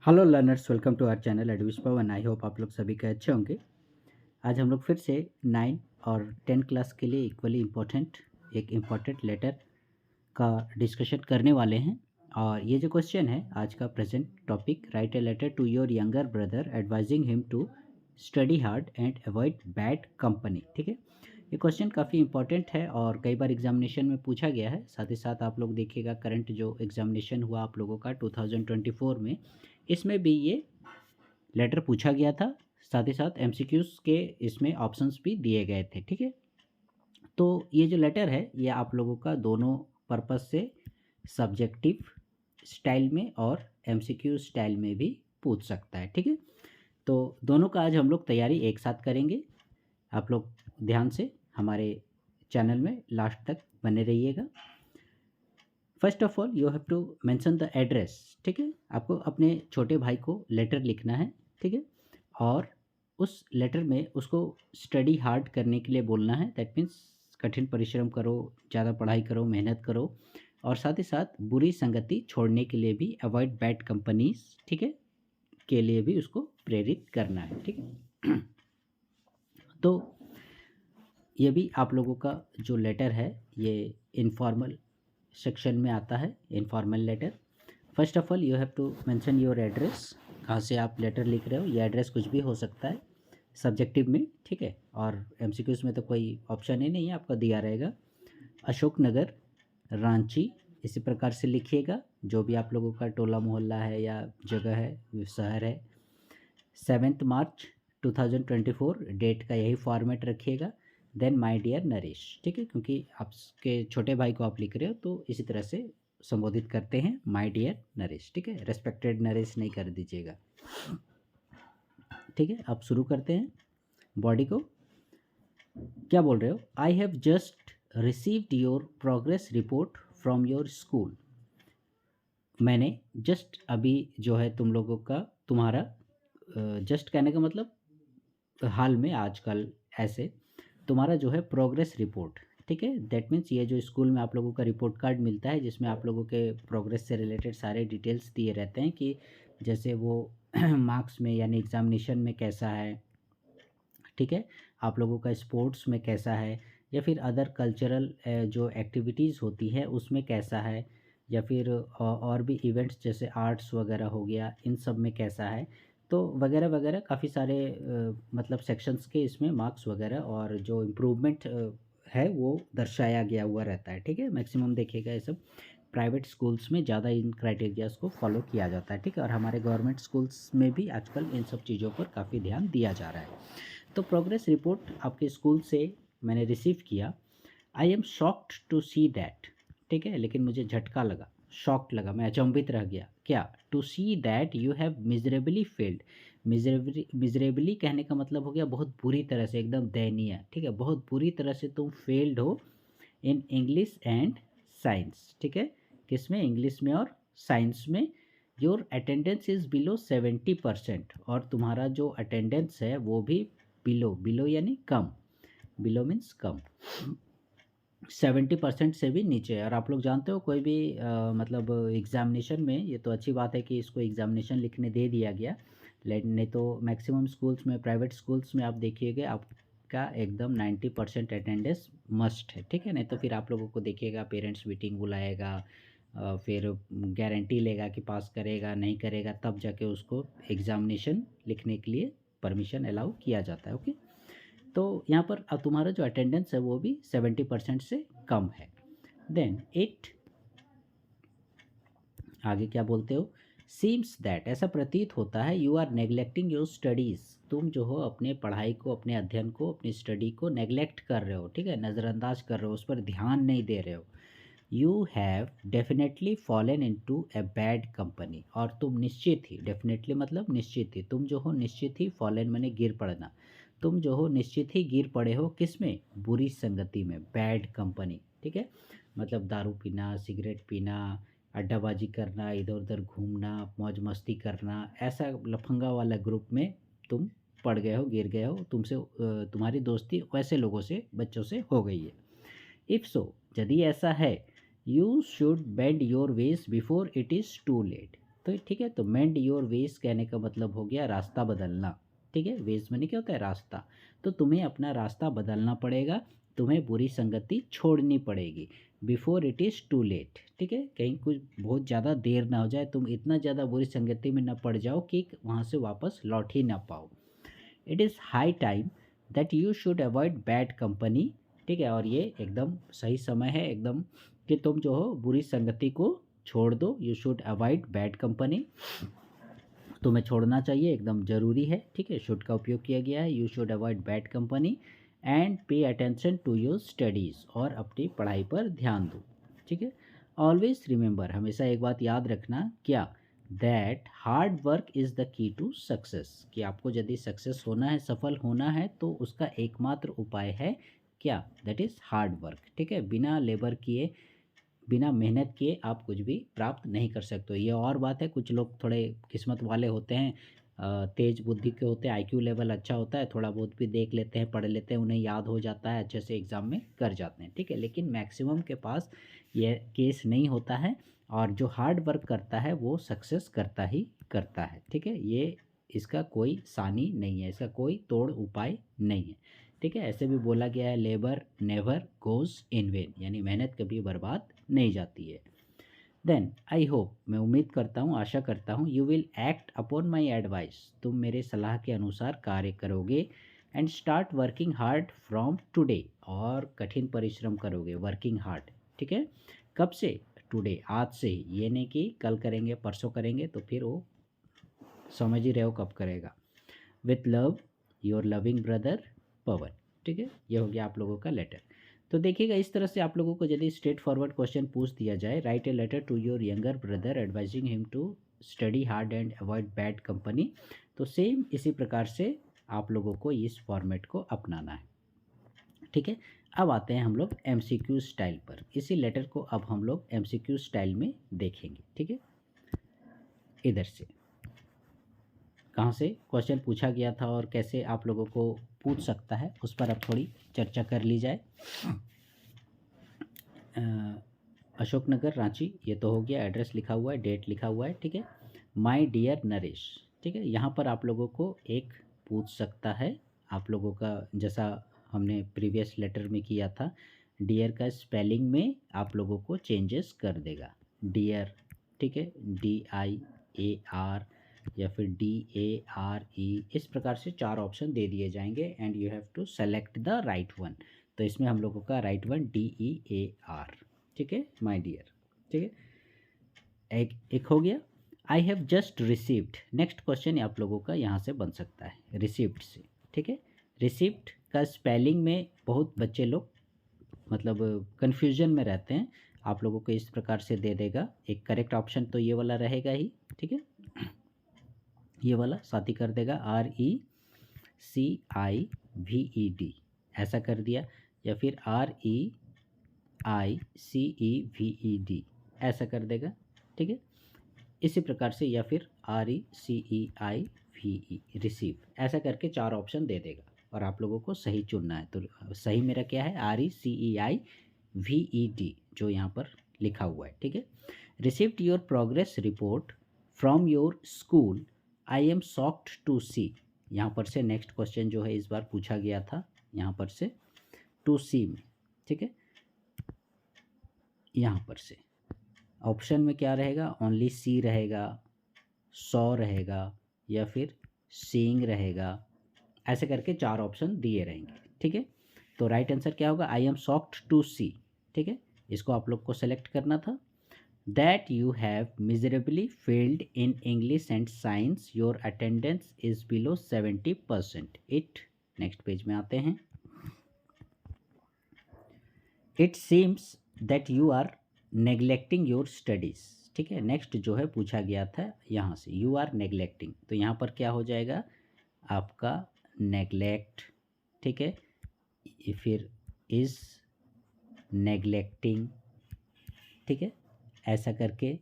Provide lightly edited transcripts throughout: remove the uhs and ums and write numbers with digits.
Hello learners, welcome to our channel एडविश Pawan. I hope आप लोग सभी के अच्छे होंगे। आज हम लोग फिर से 9 और 10 क्लास के लिए इक्वली इम्पोर्टेंट एक इम्पोर्टेंट लेटर का डिस्कशन करने वाले हैं। और ये जो क्वेश्चन है आज का present topic, write a letter to your younger brother advising him to study hard and avoid bad company. ठीक है, ये क्वेश्चन काफ़ी इंपॉर्टेंट है और कई बार एग्जामिनेशन में पूछा गया है। साथ ही साथ आप लोग देखिएगा करंट जो एग्जामिनेशन हुआ आप लोगों का 2024 में, इसमें भी ये लेटर पूछा गया था। साथ ही साथ एमसीक्यूज़ के इसमें ऑप्शंस भी दिए गए थे। ठीक है, तो ये जो लेटर है ये आप लोगों का दोनों पर्पस से सब्जेक्टिव स्टाइल में और एमसीक्यू स्टाइल में भी पूछ सकता है। ठीक है, तो दोनों का आज हम लोग तैयारी एक साथ करेंगे। आप लोग ध्यान से हमारे चैनल में लास्ट तक बने रहिएगा। First of all you have to mention the address. ठीक है, आपको अपने छोटे भाई को लेटर लिखना है। ठीक है, और उस लेटर में उसको स्टडी हार्ड करने के लिए बोलना है। दैट मीन्स कठिन परिश्रम करो, ज़्यादा पढ़ाई करो, मेहनत करो, और साथ ही साथ बुरी संगति छोड़ने के लिए भी, अवॉइड बैड कंपनीज, ठीक है, के लिए भी उसको प्रेरित करना है। ठीक है, तो ये भी आप लोगों का जो लेटर है ये इनफॉर्मल सेक्शन में आता है, informal letter. First of all you have to mention your address, कहाँ से आप लेटर लिख रहे हो। ये एड्रेस कुछ भी हो सकता है सब्जेक्टिव में, ठीक है, और एमसीक्यूज़ में तो कोई ऑप्शन ही नहीं है, आपका दिया रहेगा। अशोक नगर, रांची, इसी प्रकार से लिखिएगा। जो भी आप लोगों का टोला मोहल्ला है या जगह है, शहर है। 7 मार्च 2024 डेट का यही फॉर्मेट रखिएगा। देन माय डियर नरेश, ठीक है, क्योंकि आपके छोटे भाई को आप लिख रहे हो तो इसी तरह से संबोधित करते हैं, माय डियर नरेश। ठीक है, रेस्पेक्टेड नरेश नहीं कर दीजिएगा। ठीक है, आप शुरू करते हैं। बॉडी को क्या बोल रहे हो? I have just received your progress report from your school. मैंने जस्ट अभी जो है तुम लोगों का, तुम्हारा जस्ट कहने का मतलब हाल में, आजकल ऐसे, तुम्हारा जो है प्रोग्रेस रिपोर्ट, ठीक है, दैट मीन्स ये जो स्कूल में आप लोगों का रिपोर्ट कार्ड मिलता है जिसमें आप लोगों के प्रोग्रेस से रिलेटेड सारे डिटेल्स दिए रहते हैं कि जैसे वो मार्क्स में यानी एग्जामिनेशन में कैसा है, ठीक है, आप लोगों का स्पोर्ट्स में कैसा है, या फिर अदर कल्चरल जो एक्टिविटीज़ होती है उसमें कैसा है, या फिर और भी इवेंट्स जैसे आर्ट्स वगैरह हो गया, इन सब में कैसा है, तो वगैरह वगैरह काफ़ी सारे मतलब सेक्शंस के इसमें मार्क्स वगैरह और जो इम्प्रूवमेंट है वो दर्शाया गया हुआ रहता है। ठीक है, मैक्सिमम देखिएगा ये सब प्राइवेट स्कूल्स में ज़्यादा इन क्राइटेरियाज़ को फॉलो किया जाता है। ठीक है, और हमारे गवर्नमेंट स्कूल्स में भी आजकल इन सब चीज़ों पर काफ़ी ध्यान दिया जा रहा है। तो प्रोग्रेस रिपोर्ट आपके स्कूल से मैंने रिसीव किया। I am shocked to see that, ठीक है, लेकिन मुझे झटका लगा, शॉक्ड लगा, मैं अचंभित रह गया। क्या? To see that you have miserably failed. Miserably कहने का मतलब हो गया बहुत बुरी तरह से, एकदम दयनीय। ठीक है, बहुत बुरी तरह से तुम फेल्ड हो इन इंग्लिश एंड साइंस। ठीक है, किस में? इंग्लिश में और साइंस में। योर अटेंडेंस इज़ बिलो 70%, और तुम्हारा जो अटेंडेंस है वो भी बिलो, बिलो यानी कम, बिलो मीन्स कम, 70% से भी नीचे है। और आप लोग जानते हो कोई भी मतलब एग्ज़ामिनेशन में, ये तो अच्छी बात है कि इसको एग्ज़ामिनेशन लिखने दे दिया गया, लेकिन नहीं तो मैक्सिमम स्कूल्स में, प्राइवेट स्कूल्स में आप देखिएगा आपका एकदम 90% अटेंडेंस मस्ट है। ठीक है, नहीं तो फिर आप लोगों को देखिएगा पेरेंट्स मीटिंग बुलाएगा, फिर गारंटी लेगा कि पास करेगा नहीं करेगा, तब जाके उसको एग्ज़ामिनेशन लिखने के लिए परमिशन अलाउ किया जाता है। ओके, तो यहाँ पर अब तुम्हारा जो अटेंडेंस है वो भी 70% से कम है। देन इट, आगे क्या बोलते हो? सीम्स दैट, ऐसा प्रतीत होता है, you are neglecting your studies, तुम जो हो अपने पढ़ाई को, अपने अध्ययन को, अपनी स्टडी को नेग्लेक्ट कर रहे हो। ठीक है, नज़रअंदाज कर रहे हो, उस पर ध्यान नहीं दे रहे हो। You have definitely fallen into a bad company, और तुम निश्चित ही, डेफिनेटली मतलब निश्चित ही, तुम जो हो निश्चित ही, फॉलन मैंने गिर पड़ना, तुम जो हो निश्चित ही गिर पड़े हो, किस में? बुरी संगति में, बैड कंपनी। ठीक है, मतलब दारू पीना, सिगरेट पीना, अड्डाबाजी करना, इधर उधर घूमना, मौज मस्ती करना, ऐसा लफंगा वाला ग्रुप में तुम पड़ गए हो, गिर गए हो, तुमसे तुम्हारी दोस्ती वैसे लोगों से, बच्चों से हो गई है। इफ़ सो, यदि ऐसा है, you should bend your ways before it is too late, तो ठीक है, तो मेंड योर वेज कहने का मतलब हो गया रास्ता बदलना। ठीक है, वेज मैंने क्या होता है, रास्ता। तो तुम्हें अपना रास्ता बदलना पड़ेगा, तुम्हें बुरी संगति छोड़नी पड़ेगी before it is too late. ठीक है, कहीं कुछ बहुत ज़्यादा देर ना हो जाए, तुम इतना ज़्यादा बुरी संगति में ना पड़ जाओ कि वहाँ से वापस लौट ही ना पाओ। It is high time that you should avoid bad company. ठीक है, और ये एकदम सही समय है एकदम कि तुम जो हो बुरी संगति को छोड़ दो। You should avoid bad company, तुम्हें छोड़ना चाहिए, एकदम ज़रूरी है। ठीक है, शुड का उपयोग किया गया है। You should avoid bad company and pay attention to your studies, और अपनी पढ़ाई पर ध्यान दो। ठीक है, ऑलवेज रिमेंबर, हमेशा एक बात याद रखना, क्या, that hard work is the key to success, कि आपको यदि सक्सेस होना है, सफल होना है, तो उसका एकमात्र उपाय है क्या, दैट इज़ हार्ड वर्क। ठीक है, बिना लेबर किए, बिना मेहनत किए आप कुछ भी प्राप्त नहीं कर सकते। ये और बात है, कुछ लोग थोड़े किस्मत वाले होते हैं, तेज बुद्धि के होते हैं, आईक्यू लेवल अच्छा होता है, थोड़ा बहुत भी देख लेते हैं, पढ़ लेते हैं, उन्हें याद हो जाता है, अच्छे से एग्ज़ाम में कर जाते हैं। ठीक है, लेकिन मैक्सिमम के पास ये केस नहीं होता है, और जो हार्ड वर्क करता है वो सक्सेस करता ही करता है। ठीक है, ये इसका कोई सानी नहीं है, इसका कोई तोड़ उपाय नहीं है। ठीक है, ऐसे भी बोला गया है, labour never goes in when, यानी मेहनत कभी बर्बाद नहीं जाती है। देन आई होप, मैं उम्मीद करता हूँ, आशा करता हूँ, you will act upon my advice, तुम मेरे सलाह के अनुसार कार्य करोगे, and start working hard from today, और कठिन परिश्रम करोगे, वर्किंग हार्ड। ठीक है, कब से, टुडे, आज से ही, ये नहीं कि कल करेंगे परसों करेंगे, तो फिर वो समझ ही रहे हो कब करेगा। With love, your loving brother Pawan. ठीक है, ये हो गया आप लोगों का लेटर। तो देखिएगा, इस तरह से आप लोगों को यदि स्ट्रेट फॉरवर्ड क्वेश्चन पूछ दिया जाए, write a letter to your younger brother advising him to study hard and avoid bad company, तो सेम इसी प्रकार से आप लोगों को इस फॉर्मेट को अपनाना है। ठीक है, अब आते हैं हम लोग MCQ स्टाइल पर। इसी लेटर को अब हम लोग MCQ स्टाइल में देखेंगे। ठीक है, इधर से कहाँ से क्वेश्चन पूछा गया था और कैसे आप लोगों को पूछ सकता है, उस पर अब थोड़ी चर्चा कर ली जाए। अशोकनगर रांची, ये तो हो गया, एड्रेस लिखा हुआ है, डेट लिखा हुआ है। ठीक है, माय डियर नरेश। ठीक है, यहाँ पर आप लोगों को एक पूछ सकता है, आप लोगों का जैसा हमने प्रीवियस लेटर में किया था, डियर का स्पेलिंग में आप लोगों को चेंजेस कर देगा, डियर। ठीक है, DIAR या फिर DARE, इस प्रकार से 4 ऑप्शन दे दिए जाएंगे, and you have to select the right one. तो इसमें हम लोगों का राइट वन DEAR। ठीक है, माय डियर। ठीक है, एक हो गया। I have just received, next question आप लोगों का यहाँ से बन सकता है, रिसीव्ड से। ठीक है, रिसीव्ड का स्पेलिंग में बहुत बच्चे लोग मतलब कन्फ्यूजन में रहते हैं, आप लोगों को इस प्रकार से दे देगा। एक करेक्ट ऑप्शन तो ये वाला रहेगा ही। ठीक है, ये वाला साथ ही कर देगा, RECIVED, ऐसा कर दिया, या फिर REICEVED, ऐसा कर देगा। ठीक है, इसी प्रकार से, या फिर RECEIVE, रिसीव, ऐसा करके 4 ऑप्शन दे देगा, और आप लोगों को सही चुनना है। तो सही मेरा क्या है, RECEIVED, जो यहाँ पर लिखा हुआ है। ठीक है, received your progress report from your school, I am shocked to see, यहाँ पर से नेक्स्ट क्वेश्चन जो है इस बार पूछा गया था, यहाँ पर से टू सी में। ठीक है, यहाँ पर से ऑप्शन में क्या रहेगा, ओनली सी रहेगा, सॉ रहेगा, या फिर सीइंग रहेगा, ऐसे करके 4 ऑप्शन दिए रहेंगे। ठीक है, तो राइट आंसर क्या होगा, I am shocked to see. ठीक है, इसको आप लोग को सेलेक्ट करना था। That you have miserably failed in English and science, your attendance is below 70%। It, next page में आते हैं। It seems that you are neglecting your studies. ठीक है, नेक्स्ट जो है पूछा गया था यहाँ से, यू आर नेग्लेक्टिंग, तो यहाँ पर क्या हो जाएगा आपका नेग्लेक्ट। ठीक है, फिर इज़ नेग्लेक्टिंग। ठीक है, ऐसा करके,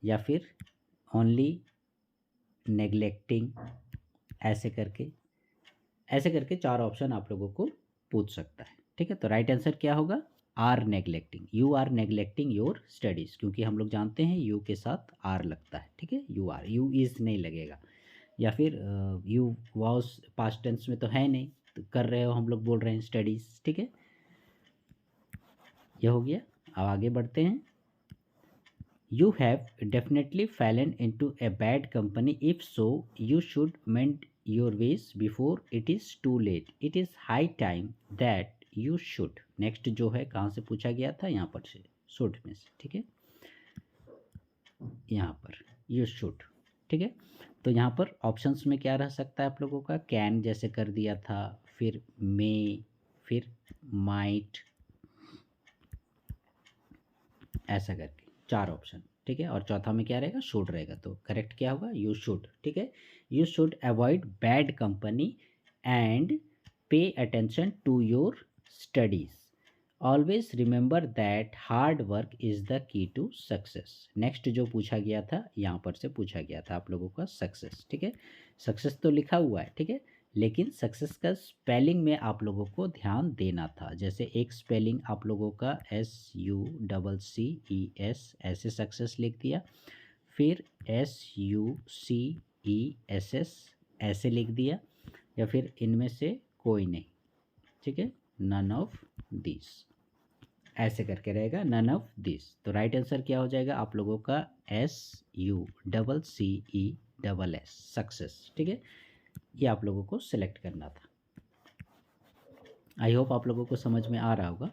या फिर ओनली नेग्लेक्टिंग, ऐसे करके 4 ऑप्शन आप लोगों को पूछ सकता है। ठीक है, तो राइट आंसर क्या होगा, are neglecting, you are neglecting your studies, क्योंकि हम लोग जानते हैं यू के साथ आर लगता है, ठीक है, यू आर, यू इज़ नहीं लगेगा। या फिर यू वॉज पास्ट टेंस में तो है नहीं, तो कर रहे हो, हम लोग बोल रहे हैं स्टडीज़, ठीक है, ये हो गया। अब आगे बढ़ते हैं। You have definitely fallen into a bad company. If so, you should mend your ways before it is too late. It is high time that you should. Next जो है कहाँ से पूछा गया था, यहाँ पर से, should में से, ठीक है, यहाँ पर you should, ठीक है। तो यहाँ पर ऑप्शंस में क्या रह सकता है आप लोगों का, कैन जैसे कर दिया था, फिर मे, फिर माइट, ऐसा करके 4 ऑप्शन, ठीक है। और चौथा में क्या रहेगा, शुड रहेगा, तो करेक्ट क्या होगा, यू शुड, ठीक है। You should avoid bad company and pay attention to your studies. Always remember that hard work is the key to success. Next जो पूछा गया था, यहाँ पर से पूछा गया था आप लोगों का सक्सेस, ठीक है। सक्सेस तो लिखा हुआ है, ठीक है, लेकिन सक्सेस का स्पेलिंग में आप लोगों को ध्यान देना था। जैसे एक स्पेलिंग आप लोगों का SUCCES ऐसे सक्सेस लिख दिया, फिर SUCESS ऐसे लिख दिया, या फिर इनमें से कोई नहीं, ठीक है, नन ऑफ दिस ऐसे करके रहेगा, नन ऑफ दिस। तो राइट आंसर क्या हो जाएगा आप लोगों का, SUCCESS सक्सेस, ठीक है, ये आप लोगों को सिलेक्ट करना था। आई होप आप लोगों को समझ में आ रहा होगा।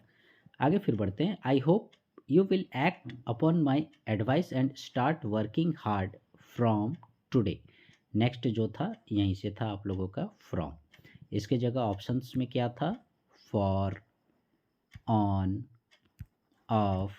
आगे फिर बढ़ते हैं। I hope you will act upon my advice and start working hard from today. Next जो था यहीं से था आप लोगों का फ्रॉम, इसके जगह ऑप्शंस में क्या था, फॉर, ऑन, ऑफ,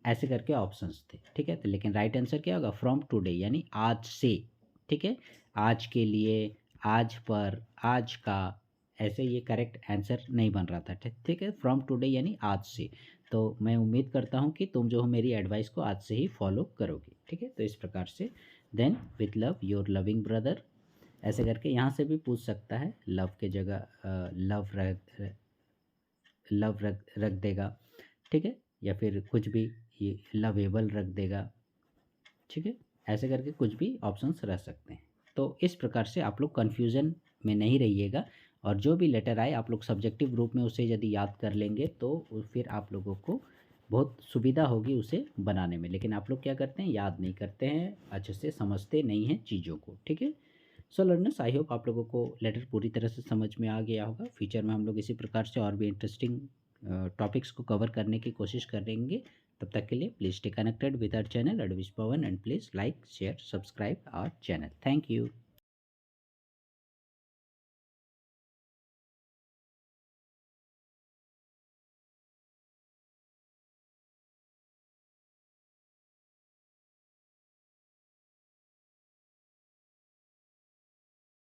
ऐसे करके ऑप्शंस थे, ठीक है। तो लेकिन राइट आंसर क्या होगा, फ्रॉम टुडे यानी आज से, ठीक है, आज के लिए, आज पर, आज का, ऐसे ये करेक्ट आंसर नहीं बन रहा था, ठीक है। फ्रॉम टुडे यानी आज से। तो मैं उम्मीद करता हूँ कि तुम जो हो मेरी एडवाइस को आज से ही फॉलो करोगे, ठीक है। तो इस प्रकार से then with love your loving brother, ऐसे करके यहाँ से भी पूछ सकता है, लव के जगह लव रख देगा, ठीक है, या फिर कुछ भी ये लवेबल रख देगा, ठीक है, ऐसे करके कुछ भी ऑप्शंस रह सकते हैं। तो इस प्रकार से आप लोग कन्फ्यूज़न में नहीं रहिएगा, और जो भी लेटर आए आप लोग सब्जेक्टिव रूप में उसे यदि याद कर लेंगे तो फिर आप लोगों को बहुत सुविधा होगी उसे बनाने में। लेकिन आप लोग क्या करते हैं, याद नहीं करते हैं, अच्छे से समझते नहीं हैं चीज़ों को, ठीक है। सो लर्नर्स, आई होप आप लोगों को लेटर पूरी तरह से समझ में आ गया होगा। फ्यूचर में हम लोग इसी प्रकार से और भी इंटरेस्टिंग टॉपिक्स को कवर करने की कोशिश करेंगे। तब तक के लिए please stay connected with our channel एडविश Pawan, and please like, share, subscribe our channel. Thank you.